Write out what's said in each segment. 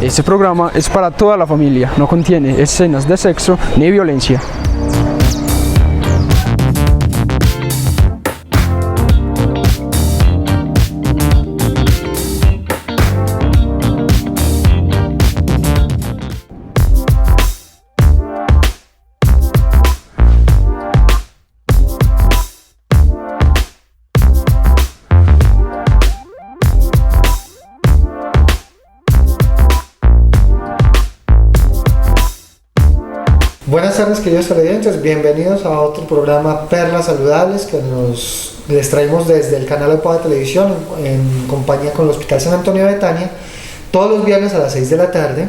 Este programa es para toda la familia, no contiene escenas de sexo ni violencia. Buenas tardes, queridos televidentes, bienvenidos a otro programa Perlas Saludables que les traemos desde el canal OPA de Televisión en compañía con el Hospital San Antonio de Betania todos los viernes a las 6 de la tarde.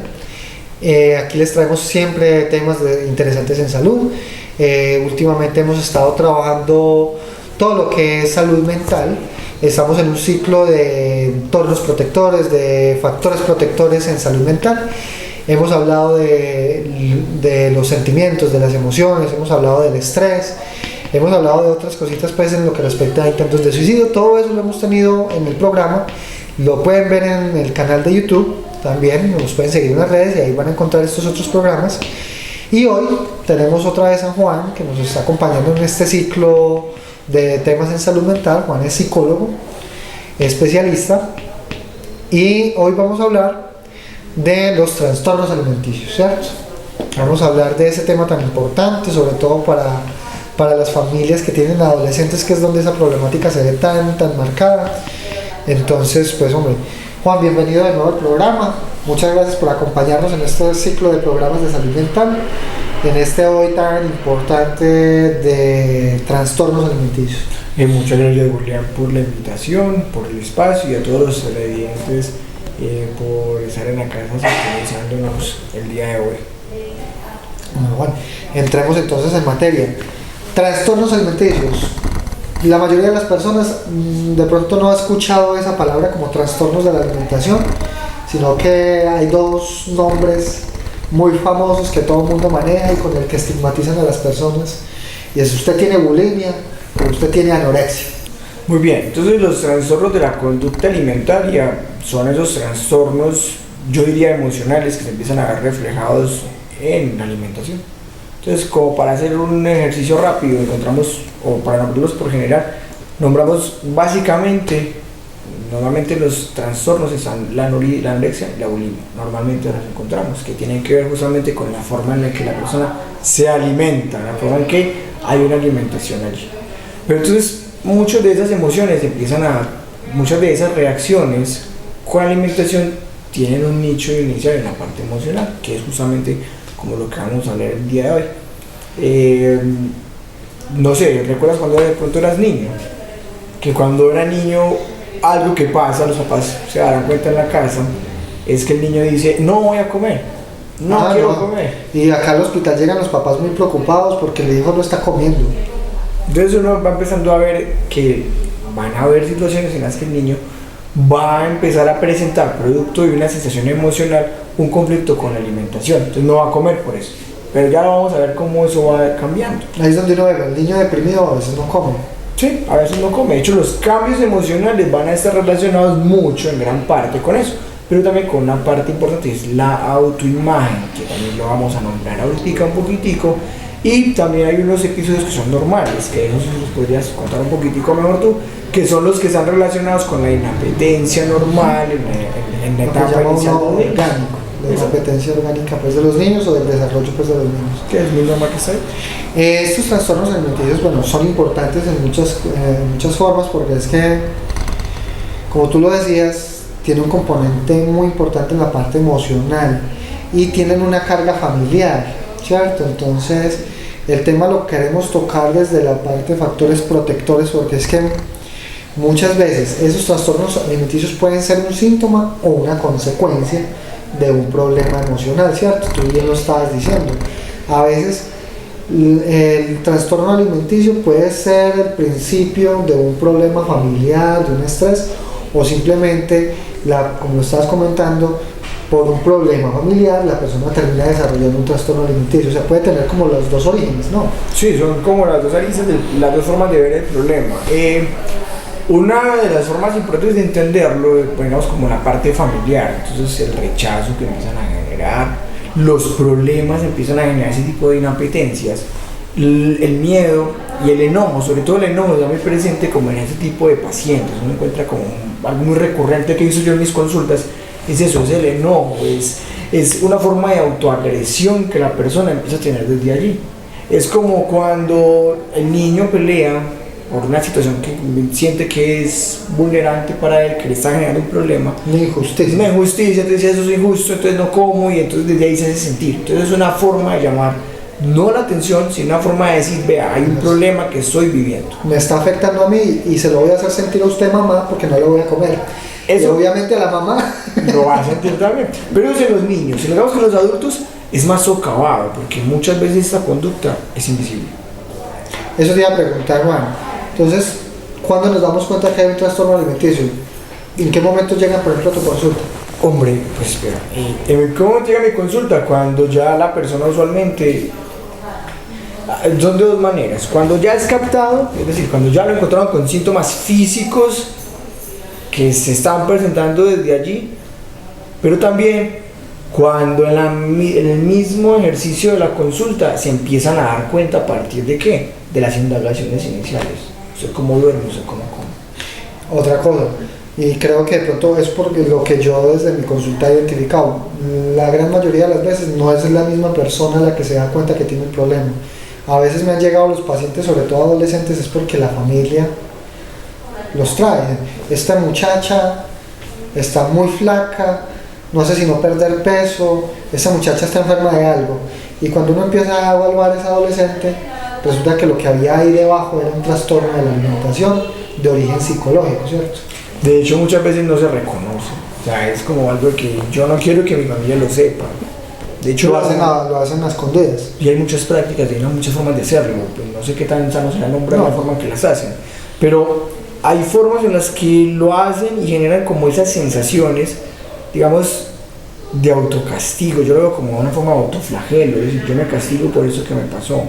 Aquí les traemos siempre temas interesantes en salud. Últimamente hemos estado trabajando todo lo que es salud mental. Estamos en un ciclo de entornos protectores, de factores protectores en salud mental. Hemos hablado de los sentimientos, de las emociones, hemos hablado del estrés, hemos hablado de otras cositas pues en lo que respecta a intentos de suicidio. Todo eso lo hemos tenido en el programa, lo pueden ver en el canal de YouTube, también nos pueden seguir en las redes y ahí van a encontrar estos otros programas. Y hoy tenemos otra vez a Juan, que nos está acompañando en este ciclo de temas en salud mental. Juan es psicólogo, especialista, y hoy vamos a hablar de los trastornos alimenticios, ¿cierto? Vamos a hablar de ese tema tan importante, sobre todo para las familias que tienen adolescentes, que es donde esa problemática se ve tan marcada. Entonces, pues hombre, Juan, bienvenido de nuevo al programa. Muchas gracias por acompañarnos en este ciclo de programas de salud mental, en este hoy tan importante de trastornos alimenticios. Muchas gracias, Julián, por la invitación, por el espacio, y a todos los televidentes por estar en la casa sintonizándonos el día de hoy. Bueno, entremos entonces en materia. Trastornos alimenticios. La mayoría de las personas de pronto no ha escuchado esa palabra como trastornos de la alimentación, sino que hay dos nombres muy famosos que todo el mundo maneja y con el que estigmatizan a las personas, y es: usted tiene bulimia o usted tiene anorexia. Muy bien, entonces los trastornos de la conducta alimentaria son esos trastornos, yo diría emocionales, que se empiezan a ver reflejados en la alimentación. Entonces, como para hacer un ejercicio rápido, encontramos, o para nombrarlos por general, nombramos básicamente, normalmente los trastornos están la anorexia y la bulimia, normalmente las encontramos, que tienen que ver justamente con la forma en la que la persona se alimenta, la forma en que hay una alimentación allí. Pero entonces, muchas de esas emociones muchas de esas reacciones con la alimentación tienen un nicho inicial en la parte emocional, que es justamente como lo que vamos a leer el día de hoy. No sé, ¿recuerdas cuando de pronto eras niño? Que cuando era niño, algo que pasa, los papás se darán cuenta en la casa, es que el niño dice: no voy a comer, no quiero comer. Y acá al hospital llegan los papás muy preocupados porque el hijo no está comiendo. Entonces uno va empezando a ver que van a haber situaciones en las que el niño va a empezar a presentar, producto de una sensación emocional, un conflicto con la alimentación. Entonces no va a comer por eso. Pero ya vamos a ver cómo eso va cambiando. Ahí es donde uno ve, el niño deprimido a veces no come. Sí, a veces no come. De hecho, los cambios emocionales van a estar relacionados mucho, en gran parte, con eso. Pero también con una parte importante, es la autoimagen, que también lo vamos a nombrar ahorita un poquitico. Y también hay unos episodios que son normales, que eso los podrías contar un poquitico mejor tú, que son los que están relacionados con la inapetencia normal en la etapa inicial orgánico, la inapetencia orgánica pues, de los niños, o del desarrollo pues, de los niños. Que es muy normal que está ahí. Estos trastornos alimenticios, bueno, son importantes en muchas formas, porque es que, como tú lo decías, tiene un componente muy importante en la parte emocional y tienen una carga familiar, ¿cierto? Entonces, el tema lo queremos tocar desde la parte de factores protectores, porque es que muchas veces esos trastornos alimenticios pueden ser un síntoma o una consecuencia de un problema emocional, ¿cierto? Tú bien lo estabas diciendo. A veces el trastorno alimenticio puede ser el principio de un problema familiar, de un estrés, o simplemente, como lo estabas comentando, por un problema familiar la persona termina desarrollando un trastorno alimenticio. O sea, puede tener como los dos orígenes, ¿no? Sí, son como las dos aristas, las dos formas de ver el problema. Una de las formas importantes de entenderlo, ponemos como la parte familiar, entonces el rechazo que empiezan a generar, los problemas empiezan a generar ese tipo de inapetencias, el miedo y el enojo, sobre todo el enojo está muy presente como en ese tipo de pacientes. Uno encuentra como algo muy recurrente que hizo yo en mis consultas, es eso, es el enojo, es una forma de autoagresión que la persona empieza a tener desde allí. Es como cuando el niño pelea por una situación que siente que es vulnerante para él, que le está generando un problema. Una injusticia. Una injusticia, entonces eso es injusto, entonces no como, y entonces desde ahí se hace sentir. Entonces es una forma de llamar, no la atención, sino una forma de decir, vea, hay un problema que estoy viviendo. Me está afectando a mí y se lo voy a hacer sentir a usted, mamá, porque no lo voy a comer. Eso, y obviamente a la mamá lo va a sentir también. Pero eso en los niños, si lo vemos con los adultos, es más socavado, porque muchas veces esta conducta es invisible. Eso te iba a preguntar, Juan. Entonces, ¿cuándo nos damos cuenta que hay un trastorno alimenticio? ¿En qué momento llega, por ejemplo, a tu consulta? Hombre, pues espera, ¿cómo llega mi consulta? Cuando ya la persona usualmente, son de dos maneras: cuando ya es captado, es decir, cuando ya lo encontraron con síntomas físicos que se están presentando desde allí, pero también cuando en el mismo ejercicio de la consulta se empiezan a dar cuenta a partir de ¿qué? De las indagaciones iniciales. O sea, cómo duermo, o sea, cómo como. Otra cosa, y creo que de pronto es porque lo que yo desde mi consulta he identificado, la gran mayoría de las veces no es la misma persona la que se da cuenta que tiene un problema. A veces me han llegado los pacientes, sobre todo adolescentes, es porque la familia los trae. Esta muchacha está muy flaca, no sé si no perder peso, esa muchacha está enferma de algo. Y cuando uno empieza a evaluar a ese adolescente, resulta que lo que había ahí debajo era un trastorno de la alimentación de origen psicológico, ¿cierto? De hecho, muchas veces no se reconoce. O sea, es como algo que yo no quiero que mi familia lo sepa. De hecho, lo hacen a escondidas. Y hay muchas prácticas, hay muchas formas de hacerlo. Pues no sé qué tan sano será nombrar la forma en que las hacen. Pero hay formas en las que lo hacen y generan como esas sensaciones, digamos, de autocastigo. Yo lo veo como una forma de autoflagelo. Es decir, yo me castigo por eso que me pasó,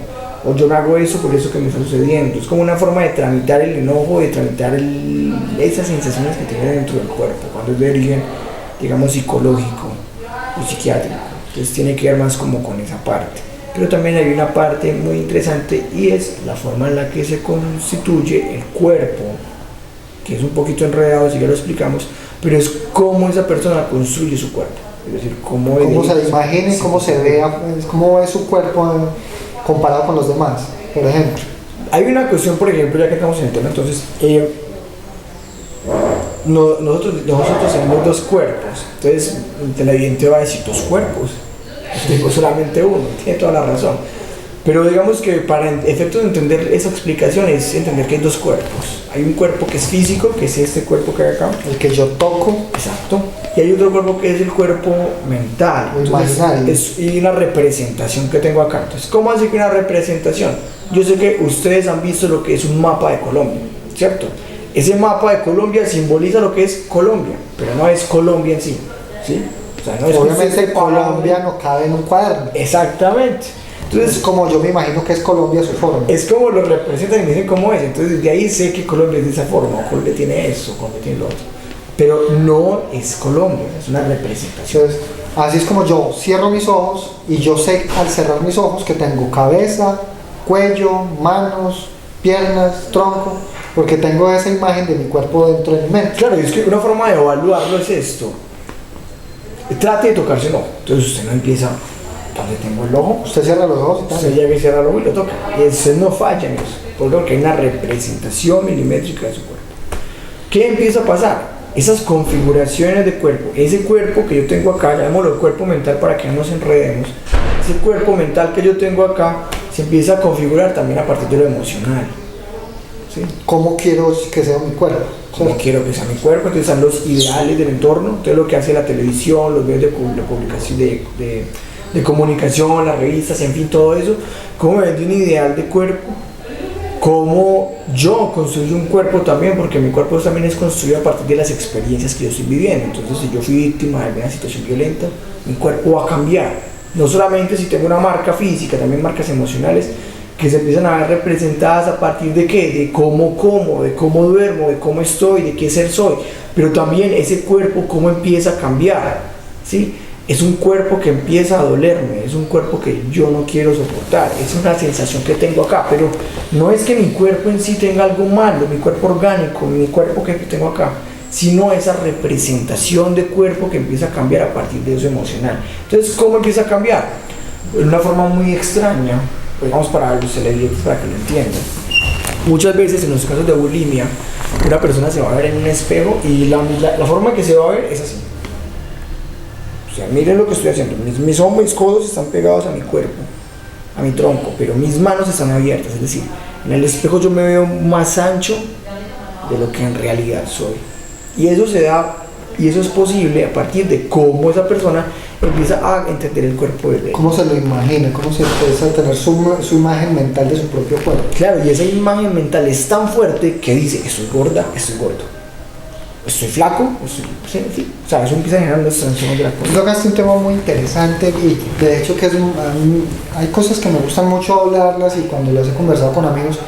o yo me hago eso por eso que me está sucediendo. Es como una forma de tramitar el enojo, de tramitar esas sensaciones que tiene dentro del cuerpo, cuando es de origen, digamos, psicológico o psiquiátrico. Entonces tiene que ver más como con esa parte. Pero también hay una parte muy interesante, y es la forma en la que se constituye el cuerpo, que es un poquito enredado, si ya lo explicamos, pero es cómo esa persona construye su cuerpo. Es decir, cómo se imagine, cómo se vea, cómo es su cuerpo comparado con los demás, por ejemplo. Hay una cuestión, por ejemplo, ya que estamos en el tema, entonces, nosotros tenemos dos cuerpos. Entonces, el televidente va a decir dos cuerpos. Tengo solamente uno, tiene toda la razón. Pero digamos que para efectos de entender esa explicación es entender que hay dos cuerpos. Hay un cuerpo que es físico, que es este cuerpo que hay acá, el que yo toco. Exacto. Y hay otro cuerpo que es el cuerpo mental. Imaginario. Y una representación que tengo acá. Entonces, ¿cómo hace que una representación? Yo sé que ustedes han visto lo que es un mapa de Colombia, ¿cierto? Ese mapa de Colombia simboliza lo que es Colombia, pero no es Colombia en sí, ¿sí? O sea, no es obviamente Colombia no cabe en un cuaderno. Exactamente. Entonces, es como yo me imagino que es Colombia su forma. Es como lo representan y me dicen cómo es. Entonces de ahí sé que Colombia es de esa forma, Colombia tiene eso, Colombia tiene lo otro. Pero no es Colombia, es una representación. Entonces, así es como yo cierro mis ojos y yo sé al cerrar mis ojos que tengo cabeza, cuello, manos, piernas, tronco, porque tengo esa imagen de mi cuerpo dentro de mi mente. Claro, y es que una forma de evaluarlo es esto. Trate de tocarse el ojo. Entonces usted no empieza donde tengo el ojo. Usted cierra los ojos y tal. Usted llega y cierra el ojo y lo toca. Y usted no falla en eso, porque hay una representación milimétrica de su cuerpo. ¿Qué empieza a pasar? Esas configuraciones de cuerpo, ese cuerpo que yo tengo acá, llamémoslo cuerpo mental para que no nos enredemos, ese cuerpo mental que yo tengo acá se empieza a configurar también a partir de lo emocional. ¿Sí? ¿Cómo quiero que sea mi cuerpo? ¿Cómo quiero que sea mi cuerpo? Entonces están los ideales del entorno, entonces lo que hace la televisión, los medios de publicación, de comunicación, las revistas, en fin, todo eso, cómo me vende un ideal de cuerpo, cómo yo construyo un cuerpo también, porque mi cuerpo también es construido a partir de las experiencias que yo estoy viviendo. Entonces, si yo fui víctima de alguna situación violenta, mi cuerpo va a cambiar. No solamente si tengo una marca física, también marcas emocionales que se empiezan a ver representadas a partir de qué, de cómo como, de cómo duermo, de cómo estoy, de qué ser soy, pero también ese cuerpo cómo empieza a cambiar, ¿sí? Es un cuerpo que empieza a dolerme, es un cuerpo que yo no quiero soportar, es una sensación que tengo acá, pero no es que mi cuerpo en sí tenga algo malo, mi cuerpo orgánico, mi cuerpo que tengo acá, sino esa representación de cuerpo que empieza a cambiar a partir de eso emocional. Entonces, ¿cómo empieza a cambiar? De una forma muy extraña, pues vamos para los televidentes para que lo entiendan. Muchas veces en los casos de bulimia, una persona se va a ver en un espejo y la forma que se va a ver es así. O sea, miren lo que estoy haciendo, mis codos están pegados a mi cuerpo, a mi tronco, pero mis manos están abiertas, es decir, en el espejo yo me veo más ancho de lo que en realidad soy. Y eso se da, y eso es posible a partir de cómo esa persona empieza a entender el cuerpo de él. ¿Cómo se lo imagina? ¿Cómo se empieza a tener su imagen mental de su propio cuerpo? Claro, y esa imagen mental es tan fuerte que dice, estoy gorda, estoy gordo. Estoy flaco, sí, o sea, eso empieza a generar las transiciones de la cosa. Tocaste un tema muy interesante y de hecho que hay cosas que me gustan mucho hablarlas y cuando las he conversado con amigos,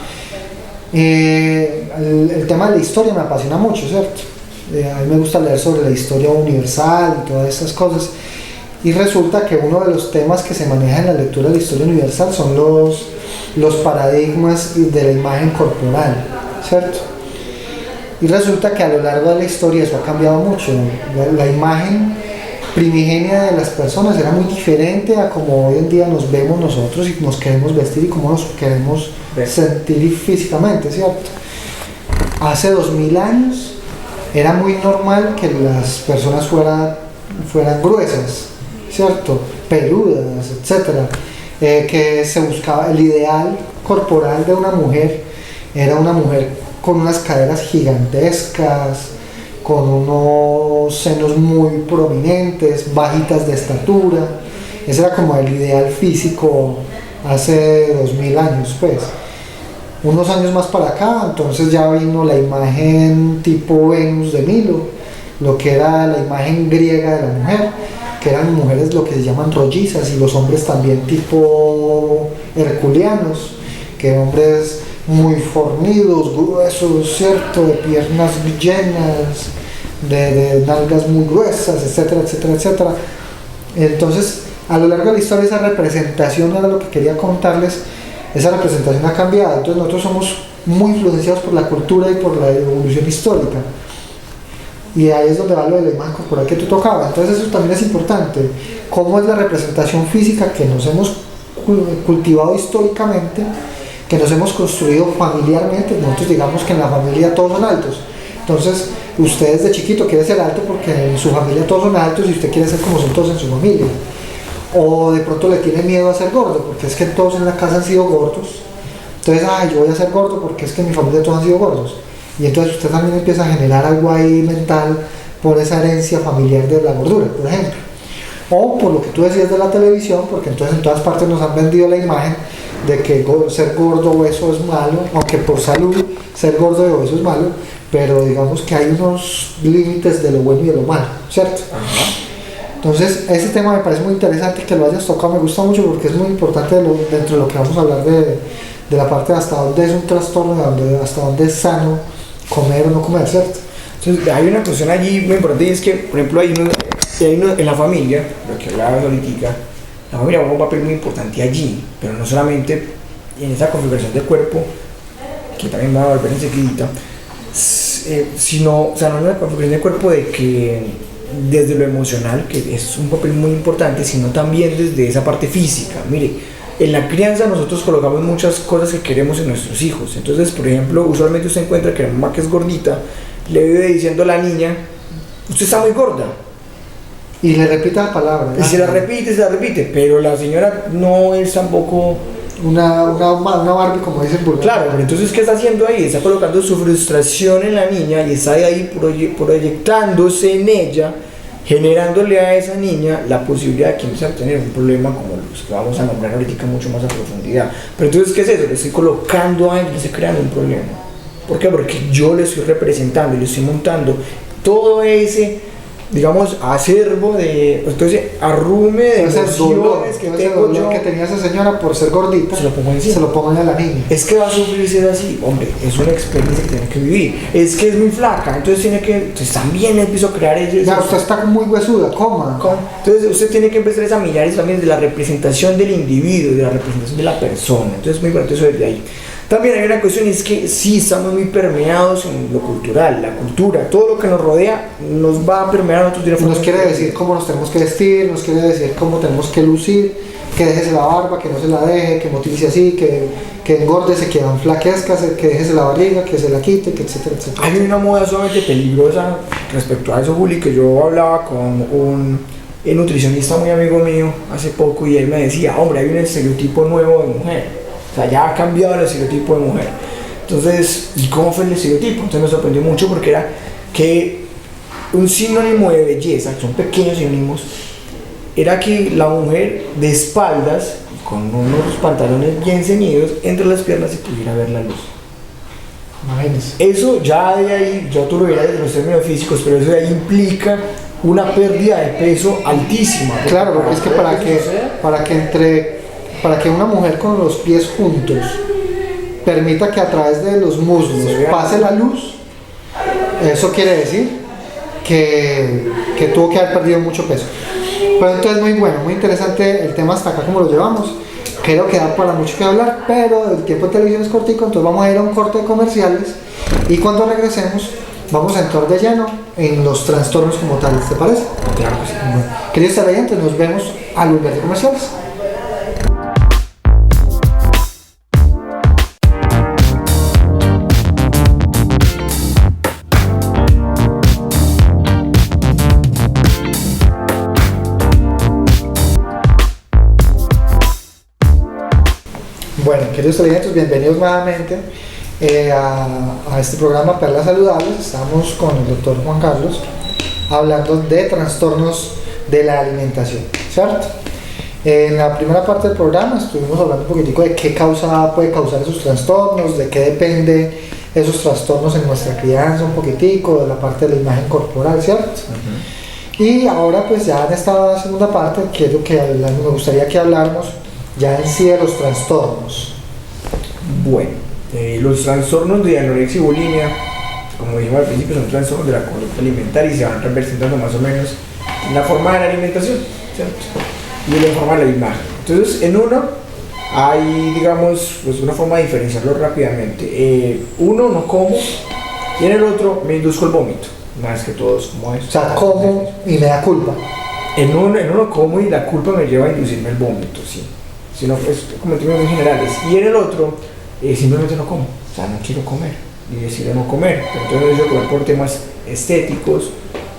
el tema de la historia me apasiona mucho, ¿cierto? A mí me gusta leer sobre la historia universal y todas estas cosas. Y resulta que uno de los temas que se maneja en la lectura de la historia universal son los paradigmas de la imagen corporal, ¿cierto? Y resulta que a lo largo de la historia eso ha cambiado mucho. La imagen primigenia de las personas era muy diferente a como hoy en día nos vemos nosotros y nos queremos vestir y cómo nos queremos sentir físicamente, ¿cierto? Hace 2000 años era muy normal que las personas fueran gruesas, ¿cierto? Peludas, etc. Que se buscaba el ideal corporal de una mujer, era una mujer con unas caderas gigantescas, con unos senos muy prominentes, bajitas de estatura. Ese era como el ideal físico hace 2000 años, pues. Unos años más para acá, entonces ya vino la imagen tipo Venus de Milo, lo que era la imagen griega de la mujer, que eran mujeres lo que se llaman rollizas, y los hombres también tipo herculeanos, que hombres muy fornidos, gruesos, ¿cierto? De piernas llenas, de nalgas muy gruesas, etcétera, etcétera, etcétera. Entonces, a lo largo de la historia esa representación era lo que quería contarles. Esa representación ha cambiado, entonces nosotros somos muy influenciados por la cultura y por la evolución histórica. Y ahí es donde va lo de la imagen corporal que tú tocabas. Entonces eso también es importante. ¿Cómo es la representación física que nos hemos cultivado históricamente, que nos hemos construido familiarmente? Nosotros digamos que en la familia todos son altos. Entonces usted desde chiquito quiere ser alto porque en su familia todos son altos y usted quiere ser como son todos en su familia. O de pronto le tiene miedo a ser gordo porque es que todos en la casa han sido gordos. Entonces, yo voy a ser gordo porque es que en mi familia todos han sido gordos. Y entonces usted también empieza a generar algo ahí mental por esa herencia familiar de la gordura, por ejemplo. O por lo que tú decías de la televisión, porque entonces en todas partes nos han vendido la imagen de que ser gordo o obeso es malo, aunque por salud ser gordo y obeso es malo, pero digamos que hay unos límites de lo bueno y de lo malo, ¿cierto? Entonces ese tema me parece muy interesante que lo hayas tocado, me gusta mucho porque es muy importante dentro de lo que vamos a hablar de la parte de hasta dónde es un trastorno, hasta dónde es sano comer o no comer, ¿cierto? Entonces hay una cuestión allí muy importante y es que, por ejemplo, hay uno en la familia, lo que hablaba ahorita, la familia juega un papel muy importante allí, pero no solamente en esa configuración del cuerpo, que también va a volver enseguida, sino, o sea, no en la configuración del cuerpo de que desde lo emocional, que es un papel muy importante, sino también desde esa parte física. Mire, en la crianza nosotros colocamos muchas cosas que queremos en nuestros hijos. Entonces, por ejemplo, usualmente usted encuentra que la mamá que es gordita le vive diciendo a la niña, usted está muy gorda. Y le repite la palabra. Y se la repite, pero la señora no es tampoco una Barbie, como dicen vulgar. Claro, pero entonces, ¿qué está haciendo ahí? Está colocando su frustración en la niña y está ahí proyectándose en ella, generándole a esa niña la posibilidad de que empiece a tener un problema como los que vamos a nombrar ahorita mucho más a profundidad. Pero entonces, ¿qué es eso? Le estoy colocando a ella, le estoy creando un problema. ¿Por qué? Porque yo le estoy representando y le estoy montando todo ese digamos, acervo de, entonces, arrume de emociones que tengo yo, que tenía esa señora por ser gordita, se lo pongo encima. Se lo pongo a la niña. Es que va a sufrir ser así, hombre, es una experiencia que tiene que vivir. Es que es muy flaca, entonces tiene que, entonces también empiezo a crear ellos. Ya, usted está muy huesuda, coma. Entonces usted tiene que empezar a examinar eso también de la representación del individuo, de la representación de la persona. Entonces muy importante eso desde ahí. También hay una cuestión, es que sí estamos muy permeados en lo cultural, la cultura, todo lo que nos rodea nos va a permear a nosotros de una forma. Nos quiere decir cómo nos tenemos que vestir, nos quiere decir cómo tenemos que lucir, que déjese la barba, que no se la deje, que motivice así, que engordese, que enflaquezca, que déjese la barriga, que se la quite, que etcétera, etcétera. Hay una moda sumamente peligrosa respecto a eso, Juli, que yo hablaba con un nutricionista muy amigo mío hace poco y él me decía, hombre, hay un estereotipo nuevo de mujer. O sea, ya ha cambiado el estereotipo de mujer. Entonces, ¿y cómo fue el estereotipo? Entonces me sorprendió mucho porque era que un sinónimo de belleza, que son pequeños sinónimos, era que la mujer de espaldas, con unos pantalones bien ceñidos, entre las piernas se pudiera ver la luz. Imagínense. Eso ya de ahí, yo tú lo verías desde los términos físicos, pero eso de ahí implica una pérdida de peso altísima. Claro, porque es que para que una mujer con los pies juntos permita que a través de los muslos pase la luz, eso quiere decir que tuvo que haber perdido mucho peso. Pero entonces muy bueno, muy interesante el tema hasta acá como lo llevamos. Creo que da para mucho que hablar, pero el tiempo de televisión es cortico, entonces vamos a ir a un corte de comerciales y cuando regresemos vamos a entrar de lleno en los trastornos como tales, ¿te parece? Claro que sí. Bueno, queridos televidentes, nos vemos al volver de comerciales. Bueno, queridos televidentes, bienvenidos nuevamente a este programa Perlas Saludables. Estamos con el doctor Juan Carlos hablando de trastornos de la alimentación, ¿cierto? En la primera parte del programa estuvimos hablando un poquitico de qué puede causar esos trastornos, de qué depende esos trastornos en nuestra crianza un poquitico, de la parte de la imagen corporal, ¿cierto? Y ahora pues ya en esta segunda parte me gustaría que habláramos ya en sí de los trastornos. Bueno, los trastornos de anorexia y bulimia, como dijimos al principio, son trastornos de la conducta alimentaria y se van representando más o menos en la forma de la alimentación, ¿cierto? Y en la forma de la imagen. Entonces, en uno hay, digamos, pues una forma de diferenciarlo rápidamente. Uno, no como, y en el otro me induzco el vómito, más que todos como eso. O sea, como y me da culpa. En uno como y la culpa me lleva a inducirme el vómito, sí. Sino pues como en términos muy generales. Y en el otro, simplemente no como, o sea, no quiero comer, y decido no comer. Pero entonces yo comer por temas estéticos,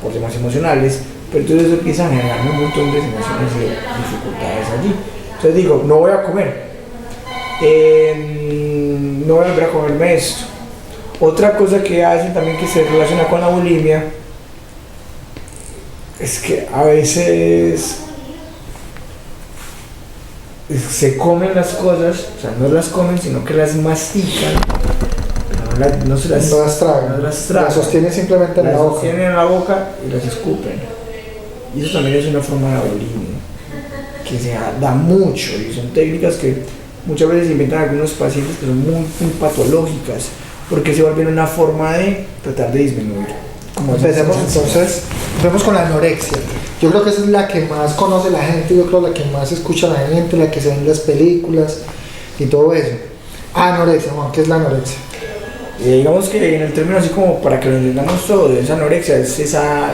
por temas emocionales, pero entonces eso empieza a generarme un montón de sensaciones y dificultades allí. Entonces digo, no voy a comer, no voy a volver a comerme esto. Otra cosa que hacen también que se relaciona con la bulimia es que a veces se comen las cosas, o sea, no las comen, sino que las mastican, pero no se las tragan, las sostienen simplemente en la boca. Las sostienen en la boca y las escupen. Y eso también es una forma de bulimia, que se da mucho, y son técnicas que muchas veces inventan algunos pacientes que son muy patológicas, porque se vuelven una forma de tratar de disminuir. Empecemos entonces, vemos con la anorexia. Yo creo que esa es la que más conoce la gente, yo creo la que más escucha la gente, la que se ve en las películas y todo eso. Anorexia, Juan, ¿qué es la anorexia? Digamos que en el término así como para que lo entendamos todo, esa anorexia es esa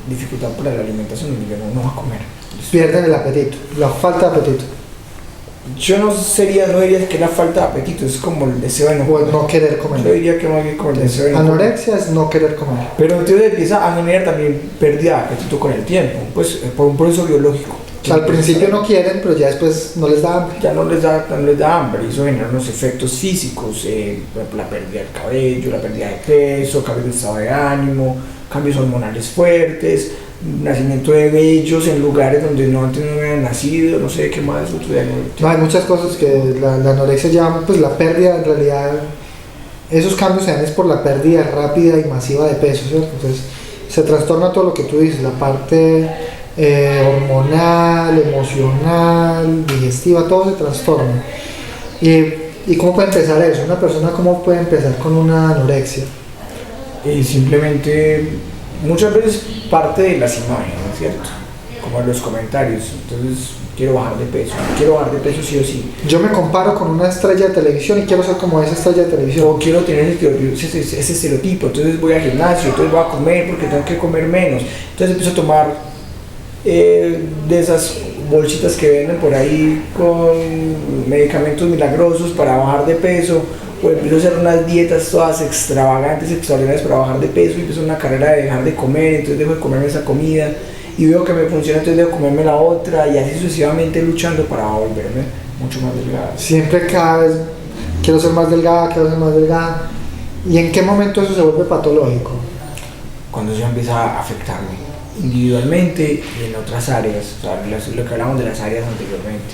dificultad para la alimentación, donde no va a comer. Pierden el apetito, la falta de apetito. Yo no diría que la falta de apetito, es como el deseo de no comer. O no querer comer. Yo diría que más bien como el deseo de no comer. Anorexia es no querer comer. Pero entonces empieza a generar también pérdida de apetito con el tiempo, pues por un proceso biológico. O sea, al principio no quieren, pero ya después no les da hambre. Ya no les da hambre, y eso genera unos efectos físicos, la pérdida del cabello, la pérdida de peso, cambios de estado de ánimo, cambios hormonales fuertes, nacimiento de vellos en lugares donde no antes no habían nacido, no sé qué más. No, hay muchas cosas que la anorexia llama, pues la pérdida, en realidad esos cambios se dan es por la pérdida rápida y masiva de peso, ¿cierto? Entonces se trastorna todo lo que tú dices, la parte hormonal, emocional, digestiva, todo se trastorna. ¿Y cómo puede empezar eso? Una persona, ¿cómo puede empezar con una anorexia? Y simplemente, muchas veces parte de las imágenes, ¿cierto? Como en los comentarios. Entonces, quiero bajar de peso sí o sí. Yo me comparo con una estrella de televisión y quiero ser como esa estrella de televisión. O quiero tener ese estereotipo, entonces voy al gimnasio, entonces voy a comer porque tengo que comer menos. Entonces empiezo a tomar de esas bolsitas que venden por ahí con medicamentos milagrosos para bajar de peso, o empiezo a hacer unas dietas todas extravagantes, extraordinarias para bajar de peso, y empiezo una carrera de dejar de comer, entonces dejo de comerme esa comida y veo que me funciona, entonces dejo de comerme la otra, y así sucesivamente luchando para volverme mucho más delgada. Siempre cada vez quiero ser más delgada, quiero ser más delgada. ¿Y en qué momento eso se vuelve patológico? Cuando eso empieza a afectarme individualmente y en otras áreas, o sea, lo que hablamos de las áreas anteriormente.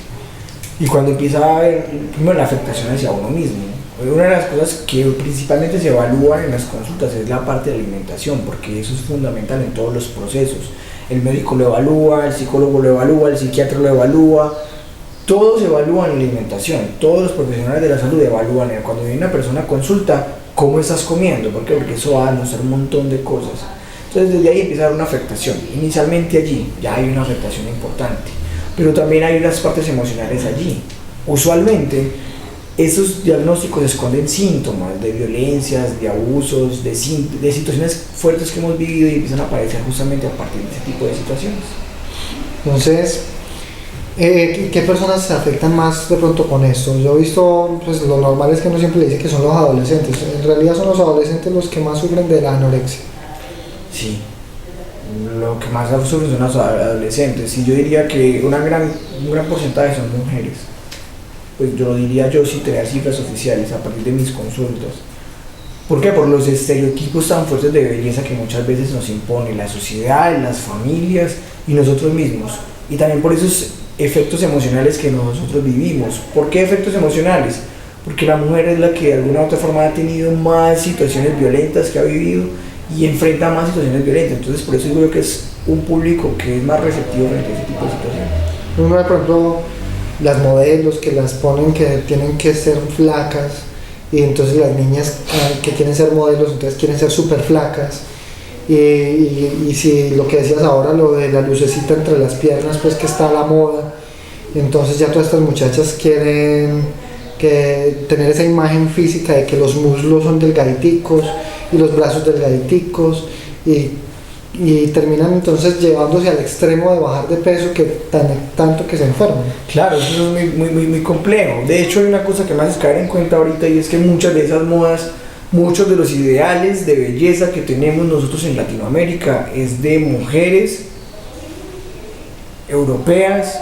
Y cuando empieza a haber primero la afectación hacia uno mismo. Una de las cosas que principalmente se evalúan en las consultas es la parte de alimentación, porque eso es fundamental en todos los procesos. El médico lo evalúa, el psicólogo lo evalúa, el psiquiatra lo evalúa, todos evalúan la alimentación, todos los profesionales de la salud evalúan. Cuando viene una persona a consulta, ¿cómo estás comiendo? ¿Por qué? Porque eso va a demostrar un montón de cosas. Entonces desde ahí empieza a haber una afectación. Inicialmente allí ya hay una afectación importante, pero también hay unas partes emocionales allí. Usualmente esos diagnósticos esconden síntomas de violencias, de abusos, de situaciones fuertes que hemos vivido, y empiezan a aparecer justamente a partir de ese tipo de situaciones. Entonces, ¿qué personas se afectan más de pronto con esto? Yo he visto, pues lo normal es que uno siempre le dice que son los adolescentes. En realidad son los adolescentes los que más sufren de la anorexia. Sí, lo que más sufren son los adolescentes, y yo diría que un gran porcentaje son mujeres. Pues yo lo diría yo sin tener cifras oficiales a partir de mis consultas. ¿Por qué? Por los estereotipos tan fuertes de belleza que muchas veces nos impone la sociedad, las familias y nosotros mismos. Y también por esos efectos emocionales que nosotros vivimos. ¿Por qué efectos emocionales? Porque la mujer es la que de alguna u otra forma ha tenido más situaciones violentas que ha vivido y enfrenta más situaciones violentas. Entonces por eso yo creo que es un público que es más receptivo frente a ese tipo de situaciones. Uno ve, por ejemplo, las modelos que las ponen que tienen que ser flacas, y entonces las niñas que quieren ser modelos entonces quieren ser súper flacas, y si lo que decías ahora, lo de la lucecita entre las piernas, pues que está a la moda, entonces ya todas estas muchachas quieren tener esa imagen física de que los muslos son delgaditicos y los brazos delgaditicos, y terminan entonces llevándose al extremo de bajar de peso, que tanto que se enferman. Claro, eso es muy complejo. De hecho hay una cosa que me hace caer en cuenta ahorita, y es que muchas de esas modas, muchos de los ideales de belleza que tenemos nosotros en Latinoamérica es de mujeres europeas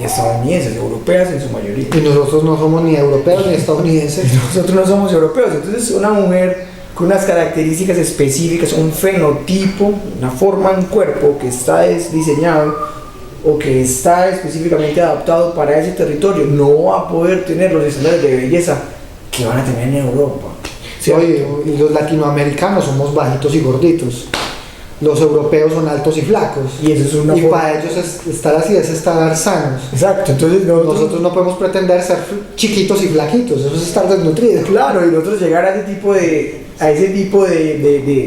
y estadounidenses, europeas en su mayoría. Y nosotros no somos ni europeos ni estadounidenses. Nosotros no somos europeos, entonces una mujer con unas características específicas, un fenotipo, una forma en cuerpo que está diseñado o que está específicamente adaptado para ese territorio, no va a poder tener los estándares de belleza que van a tener en Europa. Oye, y los latinoamericanos somos bajitos y gorditos. Los europeos son altos y flacos. Y eso es una y para ellos estar así es estar sanos. Exacto, entonces nosotros no podemos pretender ser chiquitos y flaquitos, eso es estar desnutridos. Claro, y nosotros llegar a ese tipo de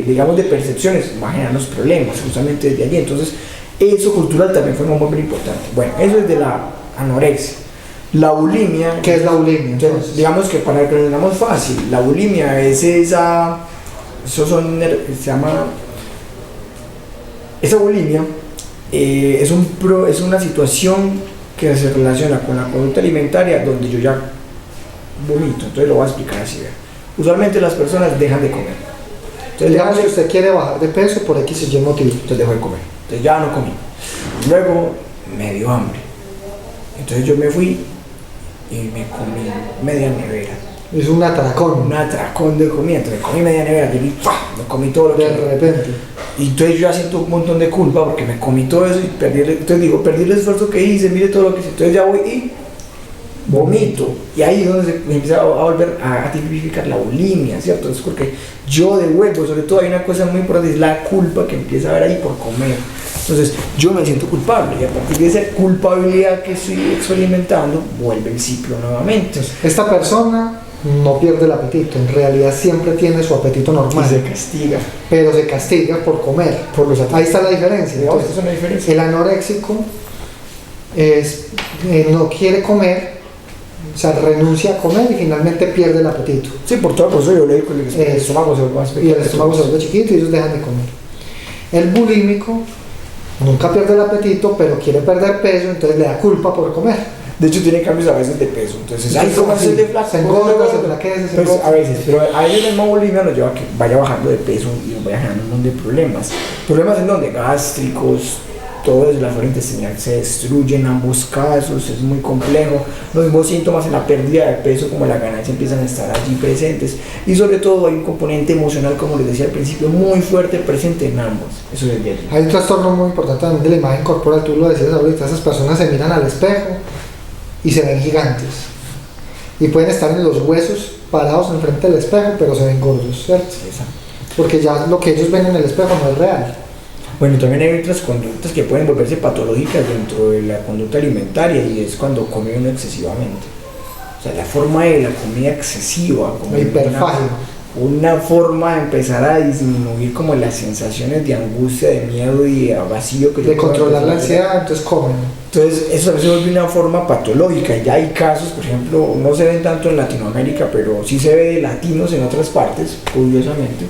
digamos, de percepciones, imaginan los problemas justamente desde allí. Entonces, eso cultural también fue muy importante. Bueno, eso es de la anorexia. La bulimia. ¿Qué es la bulimia? Entonces, digamos que para que lo entendamos fácil, la bulimia es esa bulimia es una situación que se relaciona con la conducta alimentaria donde yo ya vomito. Entonces lo voy a explicar así. Usualmente las personas dejan de comer. Entonces, digamos que usted quiere bajar de peso por X y Y motivo. Entonces dejo de comer. Entonces ya no comí. Luego me dio hambre. Entonces yo me fui y me comí media nevera. Es un atracón. Un atracón de comida. Entonces me comí media nevera y me comí todo lo que... De repente. Y entonces yo ya siento un montón de culpa porque me comí todo eso y perdí el esfuerzo que hice, mire todo lo que hice. Entonces ya voy y vomito, y ahí es donde se empieza a volver a tipificar la bulimia, ¿cierto? Es porque yo devuelvo, sobre todo hay una cosa muy importante, es la culpa que empieza a haber ahí por comer. Entonces yo me siento culpable y a partir de esa culpabilidad que estoy experimentando, vuelve el ciclo nuevamente. Esta persona no pierde el apetito, en realidad siempre tiene su apetito normal. Y se castiga. Pero se castiga por comer. Ahí está la diferencia. Entonces, es una diferencia. El anoréxico no quiere comer, o sea, renuncia a comer y finalmente pierde el apetito. Sí, por todo el proceso biológico, el estómago se vuelve más pequeño. Y el estómago se vuelve chiquito y ellos dejan de comer. El bulímico nunca pierde el apetito, pero quiere perder peso, entonces le da culpa por comer. De hecho, tiene cambios a veces de peso. Entonces, ¿cómo así? de flaco, se engorda, se enflaquece, se pues, engorda. a veces, pero a veces la misma bulimia nos lleva a que vaya bajando de peso y nos vaya generando un montón de problemas. Problemas en donde gástricos, todo desde la flora intestinal se destruye en ambos casos, es muy complejo. Los mismos síntomas en la pérdida de peso como la ganancia empiezan a estar allí presentes y sobre todo hay un componente emocional, como les decía al principio, muy fuerte presente en ambos. Eso es el día a día. Hay un trastorno muy importante también de la imagen corporal, tú lo decías ahorita, esas personas se miran al espejo y se ven gigantes y pueden estar en los huesos parados enfrente del espejo, pero se ven gordos, ¿cierto? Exacto. Porque ya lo que ellos ven en el espejo no es real. Bueno, también hay otras conductas que pueden volverse patológicas dentro de la conducta alimentaria y es cuando come uno excesivamente. O sea, la forma de la comida excesiva, como hiperfagia. Una forma de empezar a disminuir como las sensaciones de angustia, de miedo y de vacío que de controlar la ansiedad, entonces comen. Entonces eso a veces se vuelve una forma patológica. Ya hay casos, por ejemplo, no se ven tanto en Latinoamérica, pero sí se ve de latinos en otras partes, curiosamente.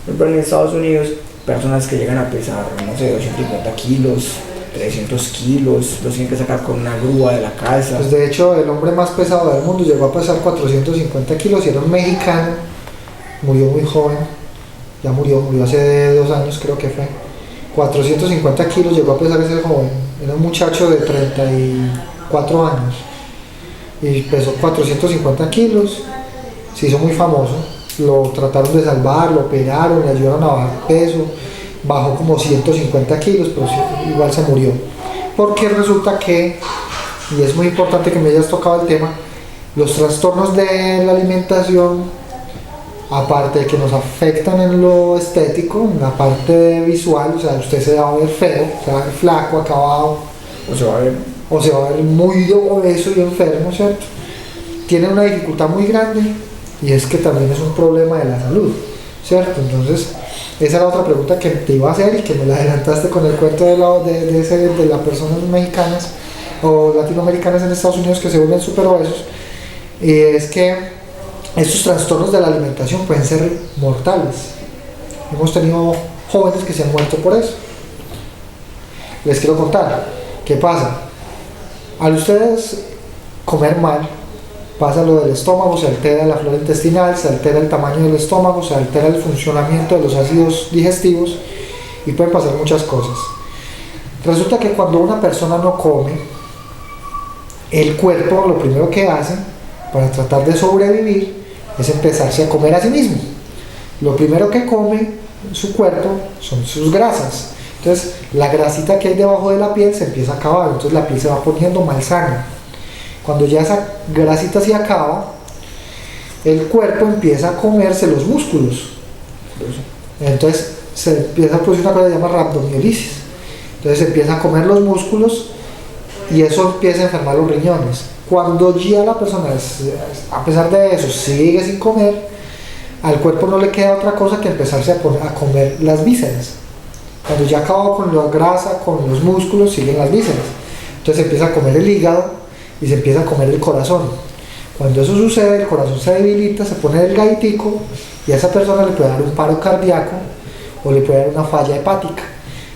Por ejemplo, en Estados Unidos, personas que llegan a pesar, no sé, 250 kilos, 300 kilos, los tienen que sacar con una grúa de la casa. Pues de hecho, el hombre más pesado del mundo llegó a pesar 450 kilos y era un mexicano, murió muy joven, ya murió hace 2 años creo que fue. 450 kilos llegó a pesar ese joven, era un muchacho de 34 años y pesó 450 kilos, se hizo muy famoso. Lo trataron de salvar, lo operaron, le ayudaron a bajar peso, bajó como 150 kilos, pero igual se murió. Porque resulta que, y es muy importante que me hayas tocado el tema, los trastornos de la alimentación, aparte de que nos afectan en lo estético, en la parte visual, o sea, usted se va a ver feo, se va a ver flaco, acabado, O se va a ver muy obeso y enfermo, ¿cierto? Tiene una dificultad muy grande. Y es que también es un problema de la salud, ¿cierto? Entonces, esa era otra pregunta que te iba a hacer y que me la adelantaste con el cuento de las personas mexicanas o latinoamericanas en Estados Unidos que se vuelven súper obesos. Y es que estos trastornos de la alimentación pueden ser mortales. Hemos tenido jóvenes que se han muerto por eso. Les quiero contar, ¿qué pasa? Al ustedes comer mal, pasa lo del estómago, se altera la flora intestinal, se altera el tamaño del estómago, se altera el funcionamiento de los ácidos digestivos y pueden pasar muchas cosas. Resulta que cuando una persona no come, el cuerpo lo primero que hace para tratar de sobrevivir es empezarse a comer a sí mismo. Lo primero que come su cuerpo son sus grasas. Entonces la grasita que hay debajo de la piel se empieza a acabar, entonces la piel se va poniendo malsana. Cuando ya esa grasita se acaba, el cuerpo empieza a comerse los músculos. Entonces se empieza a producir una cosa que se llama rhabdomiolisis. Entonces se empieza a comer los músculos y eso empieza a enfermar los riñones. Cuando ya la persona, a pesar de eso, sigue sin comer, al cuerpo no le queda otra cosa que empezarse a comer las vísceras. Cuando ya acabó con la grasa, con los músculos, siguen las vísceras. Entonces empieza a comer el hígado y se empieza a comer el corazón. Cuando eso sucede, el corazón se debilita, se pone delgaditico y a esa persona le puede dar un paro cardíaco o le puede dar una falla hepática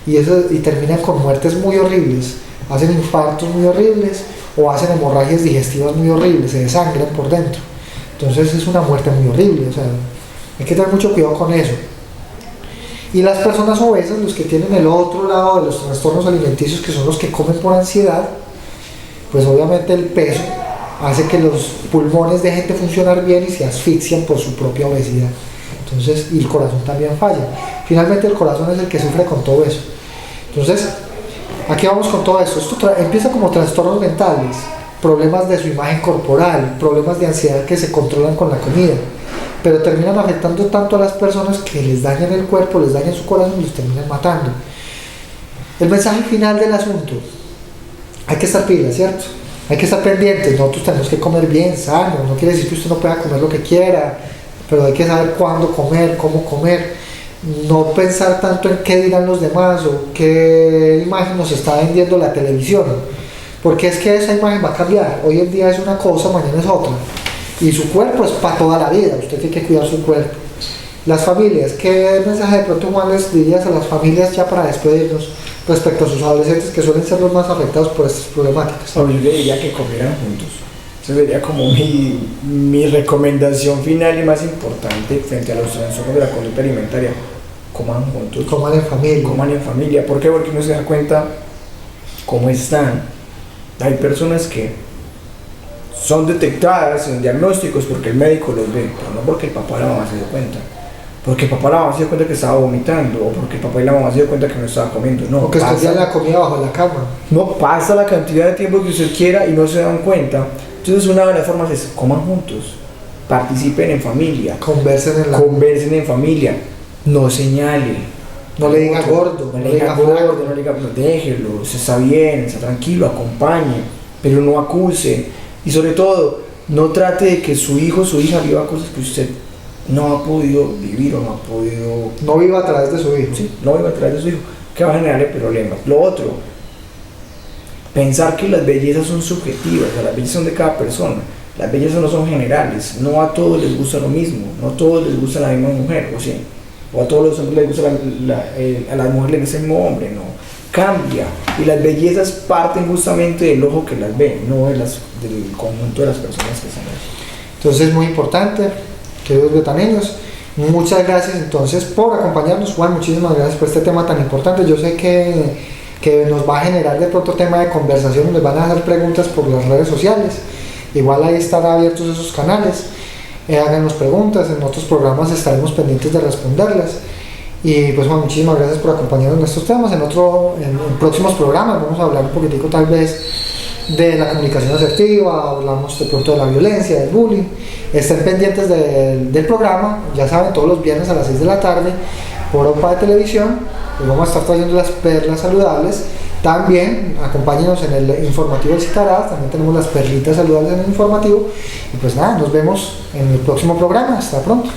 y terminan con muertes muy horribles, hacen infartos muy horribles o hacen hemorragias digestivas muy horribles, se desangran por dentro. Entonces es una muerte muy horrible, o sea, hay que tener mucho cuidado con eso. Y las personas obesas, los que tienen el otro lado de los trastornos alimenticios, que son los que comen por ansiedad, pues obviamente el peso hace que los pulmones dejen de funcionar bien y se asfixian por su propia obesidad. Entonces, y el corazón también falla. Finalmente el corazón es el que sufre con todo eso. Entonces, aquí vamos con todo esto. Esto empieza como trastornos mentales, problemas de su imagen corporal, problemas de ansiedad que se controlan con la comida, pero terminan afectando tanto a las personas que les dañan el cuerpo, les dañan su corazón y los terminan matando. El mensaje final del asunto: hay que estar pilas, ¿cierto? Hay que estar pendientes. Nosotros tenemos que comer bien, sano. No quiere decir que usted no pueda comer lo que quiera, pero hay que saber cuándo comer, cómo comer. No pensar tanto en qué dirán los demás o qué imagen nos está vendiendo la televisión, porque es que esa imagen va a cambiar. Hoy en día es una cosa, mañana es otra, y su cuerpo es para toda la vida. Usted tiene que cuidar su cuerpo. Las familias, ¿qué mensaje de pronto, Juan, les dirías a las familias ya para despedirnos respecto a sus adolescentes, que suelen ser los más afectados por estas problemáticas? Yo le diría que comieran juntos. Esa sería como mi recomendación final y más importante frente a los trastornos de la conducta alimentaria. Coman juntos. Coman en familia. Coman en familia. ¿Por qué? Porque uno se da cuenta cómo están. Hay personas que son detectadas en diagnósticos porque el médico los ve, pero no porque el papá y la mamá se dio cuenta. Porque el papá y la mamá se dio cuenta que estaba vomitando, o porque el papá y la mamá se dio cuenta que no estaba comiendo. No, porque escondían la comida bajo la cama. No pasa la cantidad de tiempo que usted quiera y no se dan cuenta. Entonces una de las formas es: coman juntos, participen en familia, conversen en familia, no señale, no le diga gordo, no le diga gordo, no le diga, déjelo, se está bien, está tranquilo, acompañe, pero no acuse. Y sobre todo, no trate de que su hijo o su hija viva cosas que usted no ha podido vivir o no ha podido... No viva a través de su hijo. Sí, no viva a través de su hijo, que va a generarle problemas. Lo otro, pensar que las bellezas son subjetivas, o sea, las bellezas son de cada persona. Las bellezas no son generales, no a todos les gusta lo mismo, no a todos les gusta la misma mujer, o a todos los hombres les gusta a las mujeres les gusta el mismo hombre, no. Cambia, y las bellezas parten justamente del ojo que las ve, no del conjunto de las personas que están ahí. Entonces es muy importante, queridos betaneños. Muchas gracias entonces por acompañarnos, Juan. Muchísimas gracias por este tema tan importante. Yo sé que nos va a generar de pronto tema de conversación, nos van a hacer preguntas por las redes sociales. Igual ahí estarán abiertos esos canales. Háganos preguntas, en otros programas estaremos pendientes de responderlas. Y pues Juan, muchísimas gracias por acompañarnos en estos temas. En próximos programas vamos a hablar un poquitico tal vez de la comunicación asertiva, hablamos de pronto de la violencia, del bullying. Estén pendientes del programa, ya saben, todos los viernes a las 6 de la tarde por OPA de Televisión. Les vamos a estar trayendo las perlas saludables. También acompáñenos en el informativo del Citarás, también tenemos las perlitas saludables en el informativo. Y pues nada, nos vemos en el próximo programa. Hasta pronto.